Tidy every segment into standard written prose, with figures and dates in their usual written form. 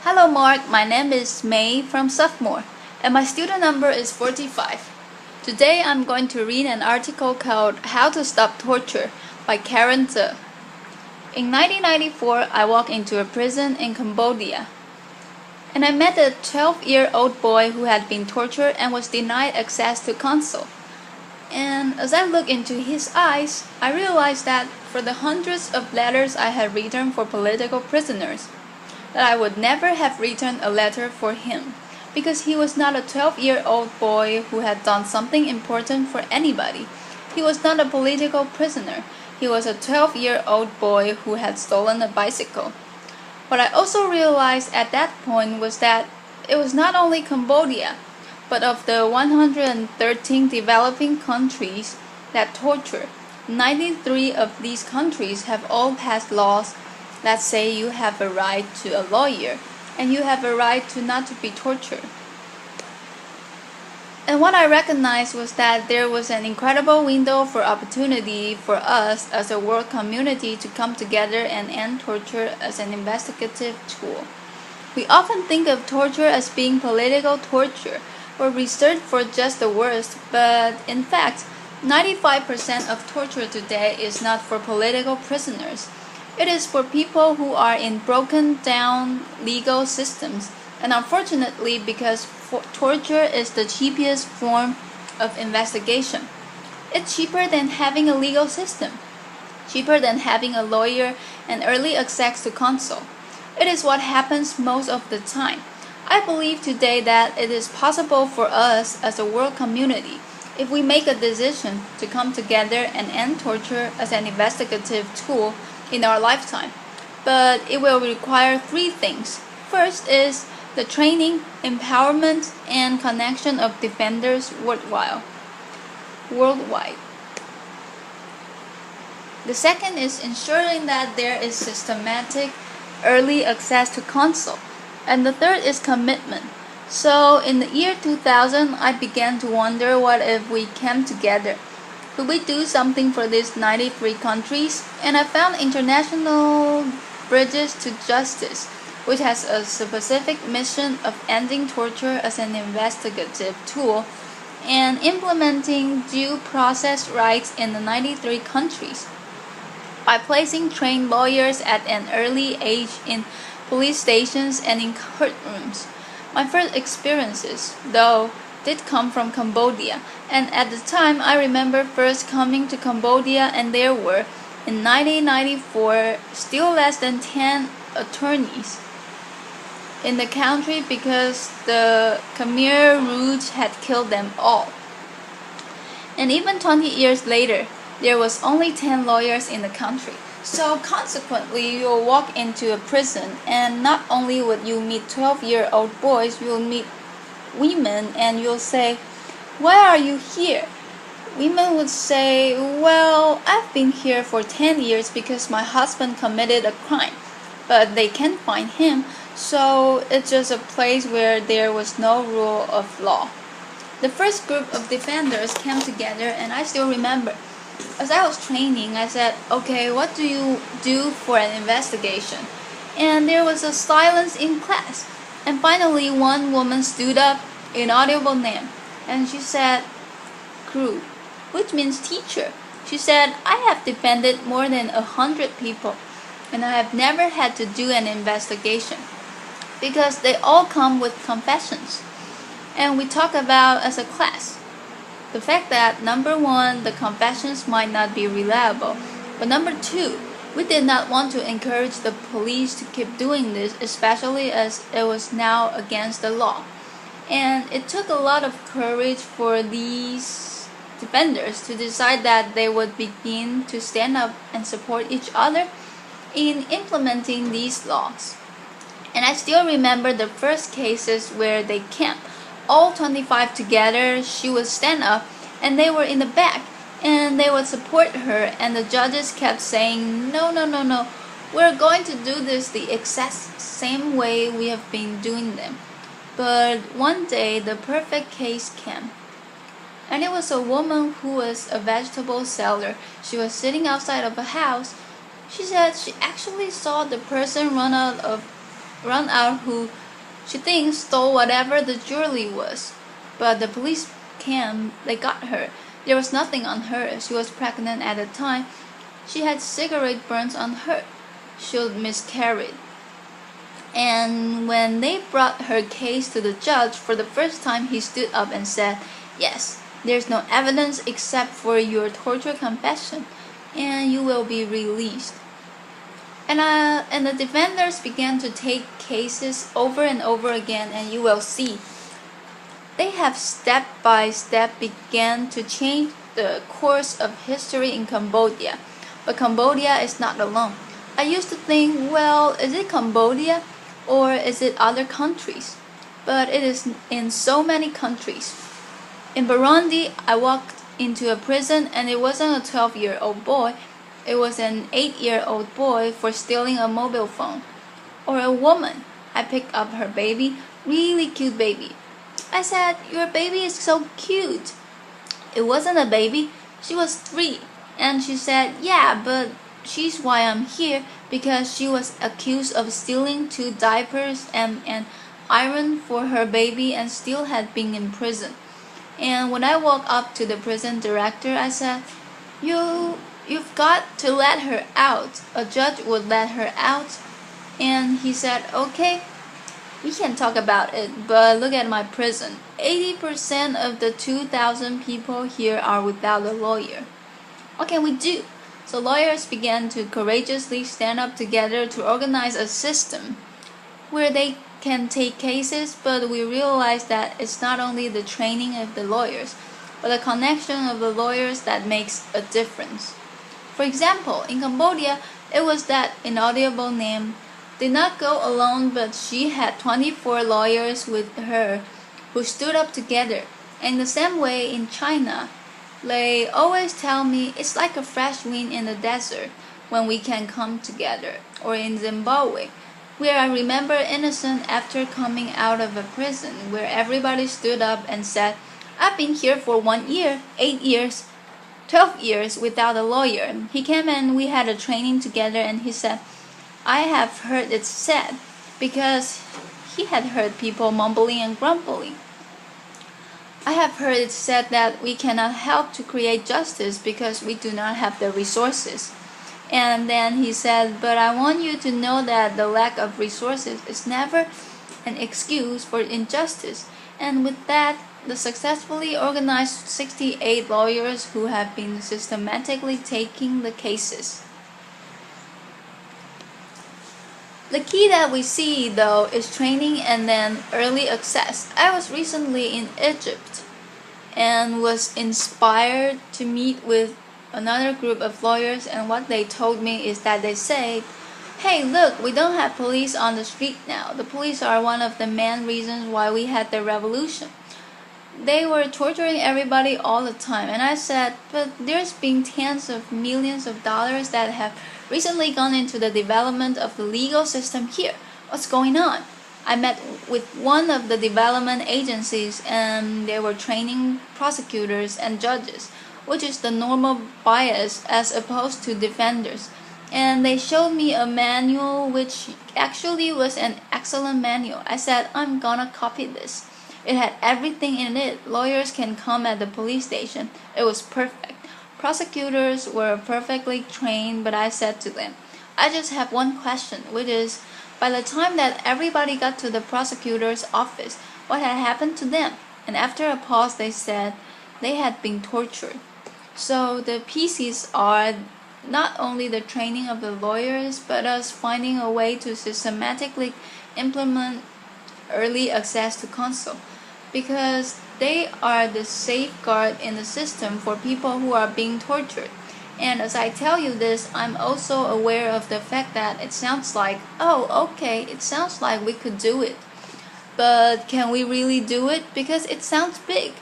Hello Mark, my name is May from Sophomore, and my student number is 45. Today I'm going to read an article called How to Stop Torture by Karen Ze. In 1994, I walked into a prison in Cambodia, and I met a 12-year-old boy who had been tortured and was denied access to counsel. And as I looked into his eyes, I realized that for the hundreds of letters I had written for political prisoners, that I would never have written a letter for him, because he was not a 12-year-old boy who had done something important for anybody. He was not a political prisoner. He was a 12-year-old boy who had stolen a bicycle. What I also realized at that point was that it was not only Cambodia, but of the 113 developing countries that torture, 93 of these countries have all passed laws that say you have a right to a lawyer and you have a right to not to be tortured. And what I recognized was that there was an incredible window for opportunity for us as a world community to come together and end torture as an investigative tool. We often think of torture as being political torture or reserved for just the worst, but in fact, 95% of torture today is not for political prisoners. It is for people who are in broken down legal systems, and unfortunately, because torture is the cheapest form of investigation. It's cheaper than having a legal system, cheaper than having a lawyer and early access to counsel. It is what happens most of the time. I believe today that it is possible for us as a world community, if we make a decision to come together and end torture as an investigative tool in our lifetime. But it will require three things. First is the training, empowerment, and connection of defenders worldwide. The second is ensuring that there is systematic early access to counsel. And the third is commitment. So in the year 2000, I began to wonder, what if we came together? Could we do something for these 93 countries? And I found International Bridges to Justice, which has a specific mission of ending torture as an investigative tool and implementing due process rights in the 93 countries. By placing trained lawyers at an early age in police stations and in courtrooms. My first experiences, though, did come from Cambodia, and at the time I remember first coming to Cambodia, and there were, in 1994, still less than 10 attorneys in the country because the Khmer Rouge had killed them all. And even 20 years later, there was only 10 lawyers in the country. So consequently, you'll walk into a prison, and not only would you meet 12-year-old boys, you'll meet women, and you'll say, "Why are you here?" Women would say, "Well, I've been here for 10 years because my husband committed a crime, but they can't find him, so it's just a place where there was no rule of law." The first group of defenders came together, and I still remember. As I was training, I said, "Okay, what do you do for an investigation?" And there was a silence in class. And finally, one woman stood up, inaudible name, and she said, "Crew," which means teacher. She said, "I have defended more than 100 people, and I have never had to do an investigation because they all come with confessions. And we talk about as a class the fact that, number one, the confessions might not be reliable, but number two, we did not want to encourage the police to keep doing this, especially as it was now against the law. And it took a lot of courage for these defenders to decide that they would begin to stand up and support each other in implementing these laws. And I still remember the first cases where they camped all 25 together. She would stand up, and they were in the back, and they would support her, and the judges kept saying, "No, no, no, no, we're going to do this the exact same way we have been doing them." But one day, the perfect case came, and it was a woman who was a vegetable seller. She was sitting outside of a house. She said she actually saw the person run out of run out who she thinks stole whatever the jewelry was. But the police came, they got her. There was nothing on her. She was pregnant at the time. She had cigarette burns on her. She'd miscarried. And when they brought her case to the judge for the first time, he stood up and said, "Yes, there's no evidence except for your torture confession, and you will be released." And the defenders began to take cases over and over again, and you will see. They have step by step began to change the course of history in Cambodia. But Cambodia is not alone. I used to think, well, is it Cambodia or is it other countries? But it is in so many countries. In Burundi, I walked into a prison and it wasn't a 12-year-old boy. It was an 8-year-old boy for stealing a mobile phone. Or a woman. I picked up her baby, really cute baby. I said, "Your baby is so cute." It wasn't a baby. She was 3. And she said, "Yeah, but she's why I'm here, because she was accused of stealing 2 diapers and an iron for her baby and still had been in prison." And when I walked up to the prison director, I said, You've got to let her out. A judge would let her out. And he said, "Okay, we can talk about it, but look at my prison. 80% of the 2,000 people here are without a lawyer. What can we do?" So lawyers began to courageously stand up together to organize a system where they can take cases, but we realized that it's not only the training of the lawyers, but the connection of the lawyers that makes a difference. For example, in Cambodia, it was that inaudible name did not go alone, but she had 24 lawyers with her who stood up together. And the same way in China, they always tell me it's like a fresh wind in the desert when we can come together. Or in Zimbabwe, where I remember innocent after coming out of a prison, where everybody stood up and said, "I've been here for 1 year, 8 years, 12 years without a lawyer." He came and we had a training together, and he said, "I have heard it said," because he had heard people mumbling and grumbling. "I have heard it said that we cannot help to create justice because we do not have the resources." And then he said, "But I want you to know that the lack of resources is never an excuse for injustice." And with that, the successfully organized 68 lawyers who have been systematically taking the cases. The key that we see, though, is training and then early access. I was recently in Egypt and was inspired to meet with another group of lawyers, and what they told me is that they say, "Hey, look, we don't have police on the street now. The police are one of the main reasons why we had the revolution. They were torturing everybody all the time." And I said, "But there's been tens of millions of dollars that have recently gone into the development of the legal system here. What's going on?" I met with one of the development agencies, and they were training prosecutors and judges, which is the normal bias as opposed to defenders. And they showed me a manual which actually was an excellent manual. I said, "I'm gonna copy this." It had everything in it. Lawyers can come at the police station. It was perfect. Prosecutors were perfectly trained, but I said to them, "I just have one question, which is, by the time that everybody got to the prosecutor's office, what had happened to them?" And after a pause, they said they had been tortured. So the pieces are not only the training of the lawyers, but us finding a way to systematically implement early access to counsel, because they are the safeguard in the system for people who are being tortured. And as I tell you this, I'm also aware of the fact that it sounds like, oh, okay, it sounds like we could do it. But can we really do it? Because it sounds big.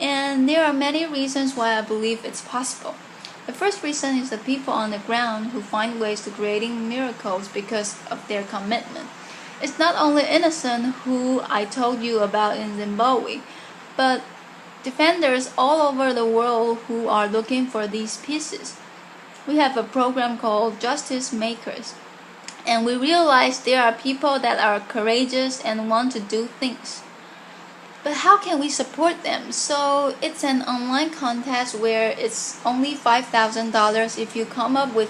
And there are many reasons why I believe it's possible. The first reason is the people on the ground who find ways to creating miracles because of their commitment. It's not only innocent who I told you about in Zimbabwe, but defenders all over the world who are looking for these pieces. We have a program called Justice Makers. And we realize there are people that are courageous and want to do things. But how can we support them? So it's an online contest where it's only $5,000 if you come up with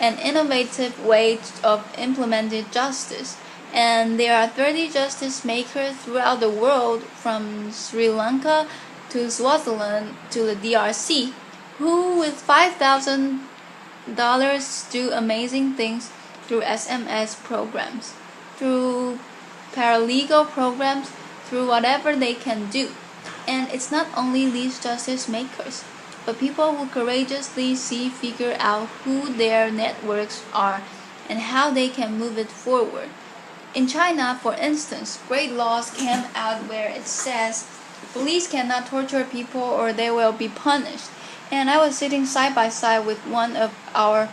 an innovative way of implementing justice. And there are 30 justice makers throughout the world, from Sri Lanka to Swaziland to the DRC, who with $5,000 do amazing things through SMS programs, through paralegal programs, through whatever they can do. And it's not only these justice makers, but people who courageously figure out who their networks are and how they can move it forward. In China, for instance, great laws came out where it says police cannot torture people or they will be punished. And I was sitting side by side with one of our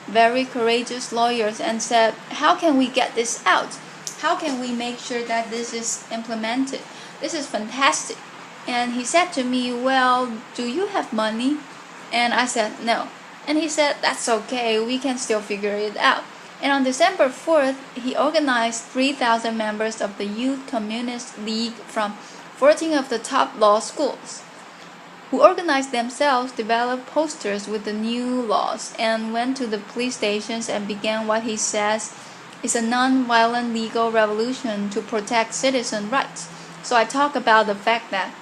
very courageous lawyers and said, how can we get this out? How can we make sure that this is implemented? This is fantastic. And he said to me, well, do you have money? And I said, no. And he said, that's okay, we can still figure it out. And on December 4th, he organized 3,000 members of the Youth Communist League from 14 of the top law schools, who organized themselves, developed posters with the new laws, and went to the police stations and began what he says is a non-violent legal revolution to protect citizen rights. So I talk about the fact that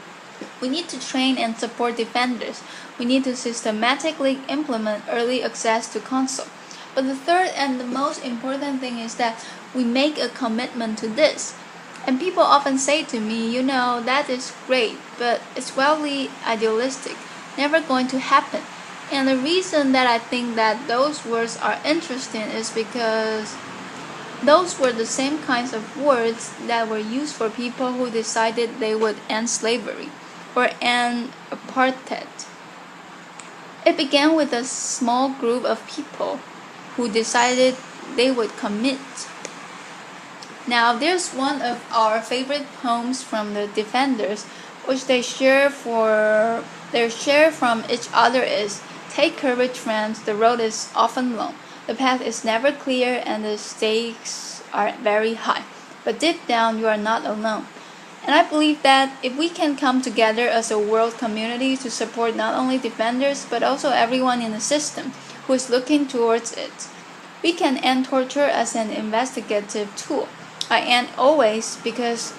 we need to train and support defenders. We need to systematically implement early access to counsel. But the third and the most important thing is that we make a commitment to this. And people often say to me, that is great, but it's wildly idealistic, never going to happen. And the reason that I think that those words are interesting is because those were the same kinds of words that were used for people who decided they would end slavery or end apartheid. It began with a small group of people who decided they would commit. Now, there's one of our favorite poems from the defenders, which they share from each other is, take courage, friends, the road is often long. The path is never clear and the stakes are very high. But deep down, you are not alone. And I believe that if we can come together as a world community to support not only defenders, but also everyone in the system who is looking towards it, we can end torture as an investigative tool. I end always because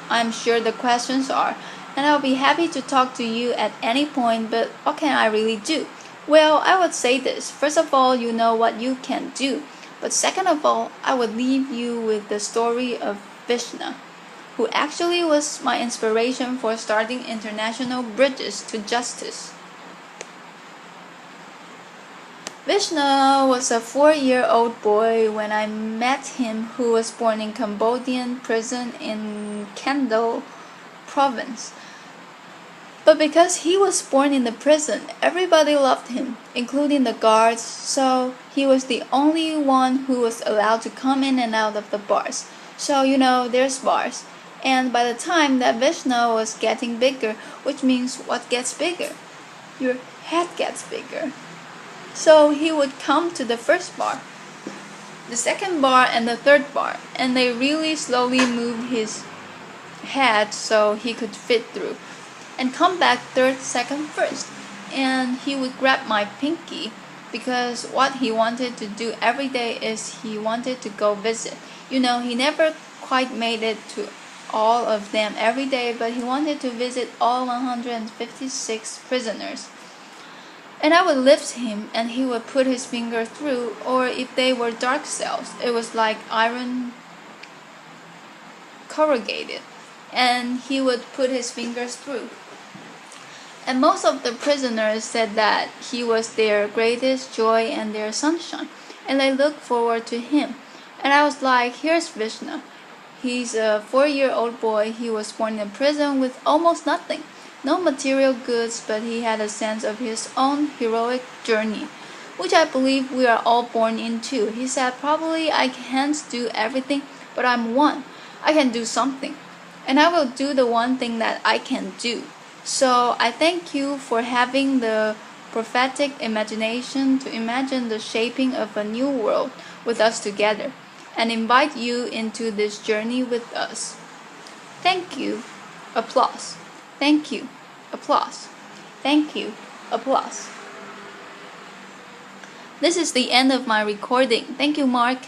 I'm sure the questions are, and I'll be happy to talk to you at any point, but what can I really do? Well, I would say this. First of all, you know what you can do. But second of all, I would leave you with the story of Vishnu, who actually was my inspiration for starting International Bridges to Justice. Vishnu was a 4-year-old boy when I met him, who was born in Cambodian prison in Kendal province. But because he was born in the prison, everybody loved him, including the guards, so he was the only one who was allowed to come in and out of the bars. So, there's bars. And by the time that Vishnu was getting bigger, which means what gets bigger? Your head gets bigger. So he would come to the first bar, the second bar, and the third bar, and they really slowly moved his head so he could fit through, and come back third, second, first. And he would grab my pinky because what he wanted to do every day is he wanted to go visit. He never quite made it to all of them every day, but he wanted to visit all 156 prisoners. And I would lift him and he would put his finger through, or if they were dark cells, it was like iron corrugated, and he would put his fingers through. And most of the prisoners said that he was their greatest joy and their sunshine, and they looked forward to him. And I was like, here's Vishnu. He's a 4-year-old boy. He was born in prison with almost nothing. No material goods, but he had a sense of his own heroic journey, which I believe we are all born into. He said, probably I can't do everything, but I'm one. I can do something, and I will do the one thing that I can do. So I thank you for having the prophetic imagination to imagine the shaping of a new world with us together and invite you into this journey with us. Thank you. Applause. Thank you. Applause. Thank you. Applause. This is the end of my recording. Thank you, Mark.